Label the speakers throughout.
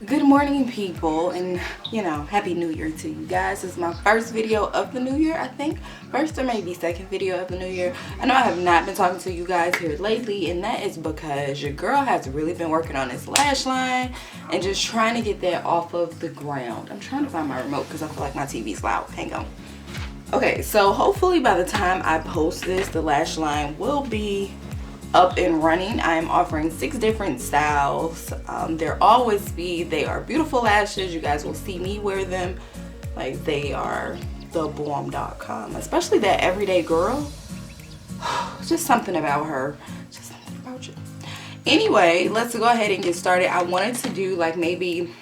Speaker 1: Good morning, people, and happy new year to you guys. This is my first video of the new year, I think. First or maybe second video of the new year. I know I have not been talking to you guys here lately, and that is because your girl has really been working on this lash line and just trying to get that off of the ground. I'm trying to find my remote because I feel like my TV's loud. Hang on. Okay, so hopefully by the time I post this, the lash line will be up and running. I am offering 6 different styles. They're always they are beautiful lashes. You guys will see me wear them like they are the bomb.com, especially that everyday girl. Just something about her, just something about you. Anyway, let's go ahead and get started. I wanted to do like maybe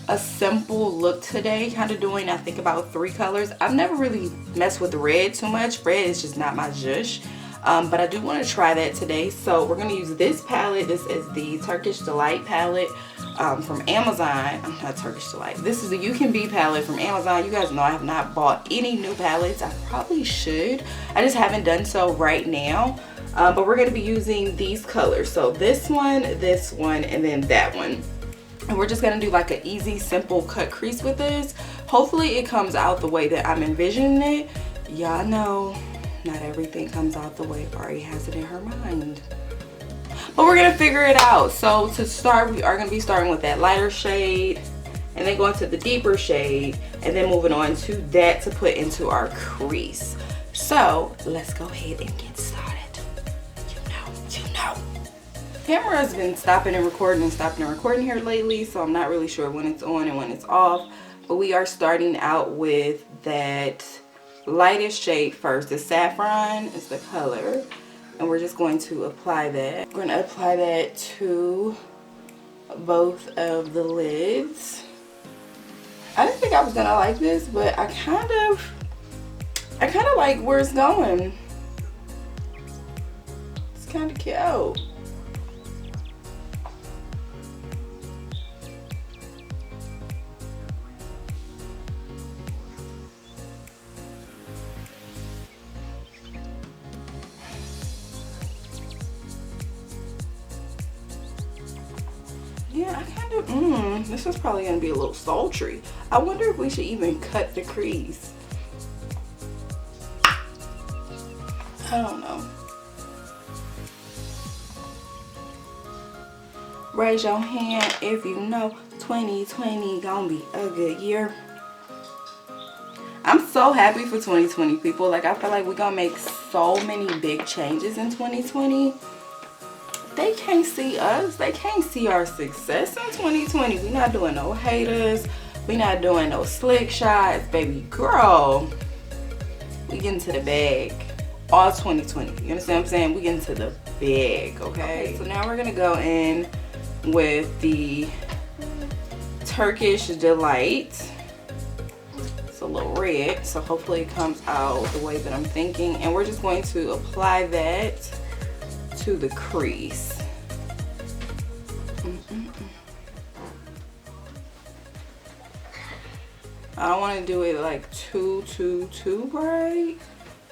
Speaker 1: a simple look today, kind of doing I think about 3 colors. I've never really messed with red too much. Red is just not my zhush. But I do want to try that today. So we're going to use this palette. This is the Turkish Delight palette from Amazon. I'm not Turkish Delight. This is the You Can Be palette from Amazon. You guys know I have not bought any new palettes. I probably should. I just haven't done so right now. But we're going to be using these colors. So this one, and then that one. And we're just going to do like an easy, simple cut crease with this. Hopefully it comes out the way that I'm envisioning it. Y'all know not everything comes out the way Ari has it in her mind, but we're gonna figure it out. So to start, we are gonna be starting with that lighter shade and then going to the deeper shade and then moving on to that to put into our crease. So let's go ahead and get started. You know. Camera has been stopping and recording here lately, so I'm not really sure when it's on and when it's off, but we are starting out with that lightest shade first. The saffron is the color, and we're just going to apply that. We're going to apply that to both of the lids. I didn't think I was gonna like this, but I kind of like where it's going. It's kind of cute. Yeah, I kind of, this is probably going to be a little sultry. I wonder if we should even cut the crease. I don't know. Raise your hand if you know 2020 gonna be a good year. I'm so happy for 2020, people. Like, I feel like we're gonna make so many big changes in 2020. They can't see us. They can't see our success in 2020. We're not doing no haters. We're not doing no slick shots. Baby girl, we get into the bag. All 2020. You understand what I'm saying? We get into the bag, okay? So now we're going to go in with the Turkish Delight. It's a little red, so hopefully it comes out the way that I'm thinking. And we're just going to apply that to the crease. I don't want to do it like too bright,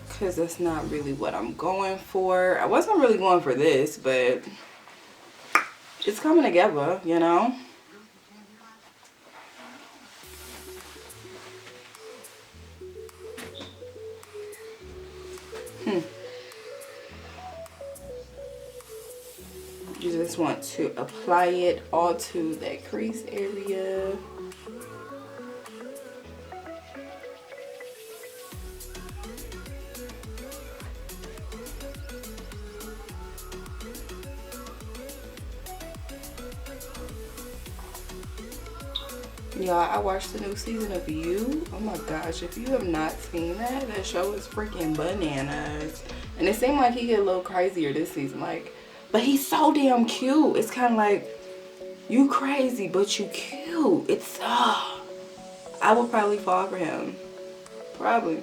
Speaker 1: because that's not really what I'm going for. I wasn't really going for this, but it's coming together, you know. You just want to apply it all to that crease area. Y'all, I watched the new season of You. Oh my gosh, if you have not seen that, that show is freaking bananas. And it seemed like he get a little crazier this season, like, but he's so damn cute. It's kind of like, you crazy, but you cute. It's, I would probably fall for him. Probably.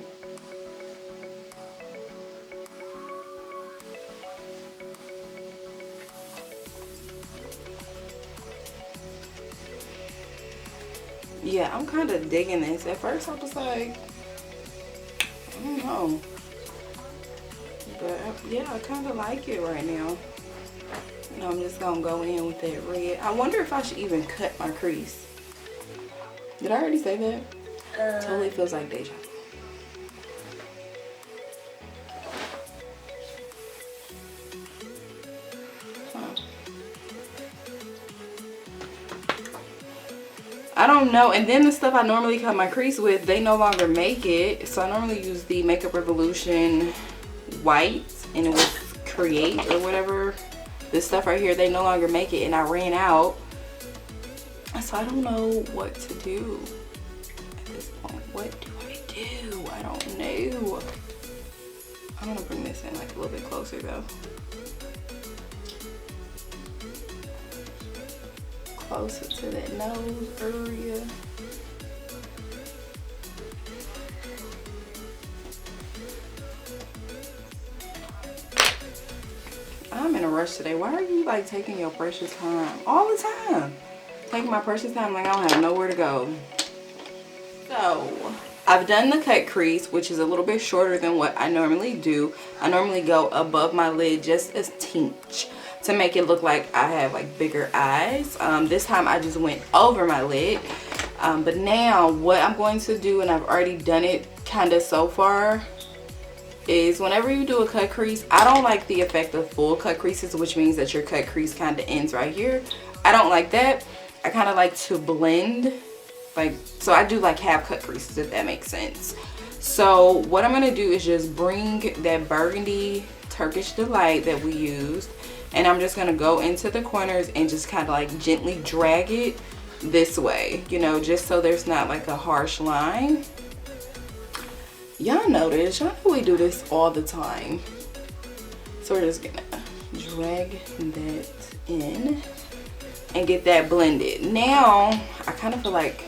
Speaker 1: Yeah, I'm kind of digging this. At first I was like, I don't know. But yeah, I kind of like it right now. And I'm just gonna go in with that red. I wonder if I should even cut my crease. Did I already say that? Totally feels like deja vu. I don't know. And then the stuff I normally cut my crease with, they no longer make it. So I normally use the Makeup Revolution white, and it was Create or whatever. This stuff right here, they no longer make it, and I ran out. So I don't know what to do at this point. What do I do? I don't know. I'm gonna bring this in like a little bit closer though. Closer to that nose area. I'm in a rush today. Why are you like taking your precious time? All the time. Taking my precious time like I don't have nowhere to go. So, I've done the cut crease, which is a little bit shorter than what I normally do. I normally go above my lid just a tinch to make it look like I have like bigger eyes. This time I just went over my lid. But now what I'm going to do, and I've already done it kind of so far, is whenever you do a cut crease, I don't like the effect of full cut creases, which means that your cut crease kind of ends right here. I don't like that. I kind of like to blend, like, so I do like half cut creases, if that makes sense. So what I'm going to do is just bring that burgundy Turkish Delight that we used, and I'm just going to go into the corners and just kind of like gently drag it this way, you know, just so there's not like a harsh line. Y'all know this. Y'all know we do this all the time. So we're just gonna drag that in and get that blended. Now, I kind of feel like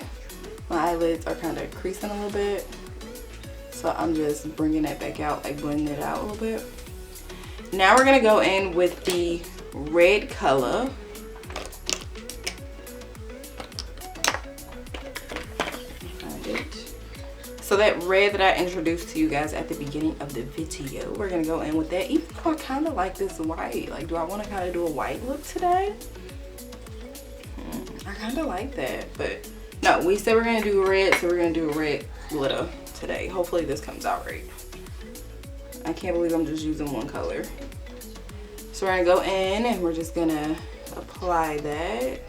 Speaker 1: my eyelids are kind of creasing a little bit. So I'm just bringing that back out, like blending it out a little bit. Now we're gonna go in with the red color. So that red that I introduced to you guys at the beginning of the video, we're gonna go in with that. Even though I kind of like this white, like, do I want to kind of do a white look today? I kind of like that, but no, we said we're gonna do red, so we're gonna do a red glitter today. Hopefully this comes out right. I can't believe I'm just using one color. So we're gonna go in and we're just gonna apply that.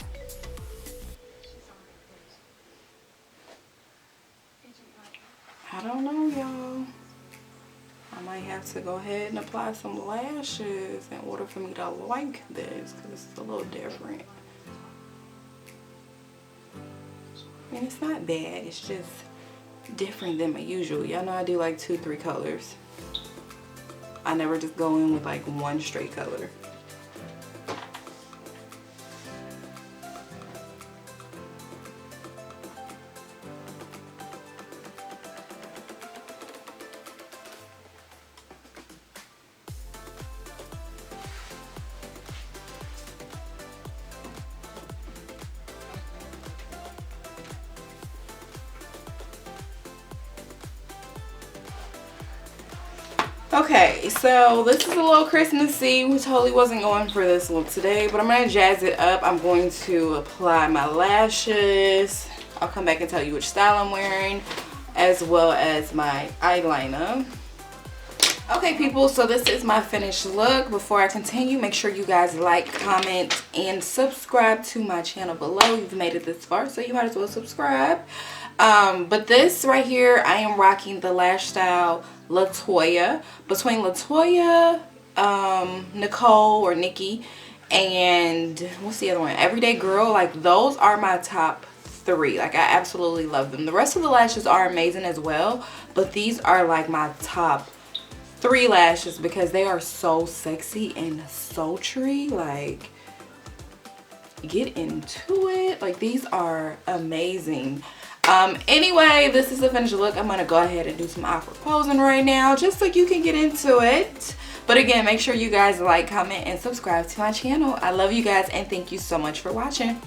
Speaker 1: I don't know, y'all. I might have to go ahead and apply some lashes in order for me to like this, because it's a little different. I mean, it's not bad. It's just different than my usual. Y'all know I do like 2-3 colors. I never just go in with like one straight color. Okay, so this is a little Christmassy. We totally wasn't going for this look today, but I'm going to jazz it up. I'm going to apply my lashes. I'll come back and tell you which style I'm wearing, as well as my eyeliner. Okay, people, so this is my finished look. Before I continue, make sure you guys like, comment, and subscribe to my channel below. You've made it this far, so you might as well subscribe. But this right here, I am rocking the lash style Latoya. Between Latoya, Nicole or Nikki, and what's the other one? Everyday Girl. Like, those are my top 3. Like, I absolutely love them. The rest of the lashes are amazing as well, but these are like my top 3 lashes because they are so sexy and sultry. Like, get into it. Like, these are amazing. Anyway, this is the finished look. I'm gonna go ahead and do some awkward posing right now just so you can get into it. But again, make sure you guys like, comment, and subscribe to my channel. I love you guys and thank you so much for watching.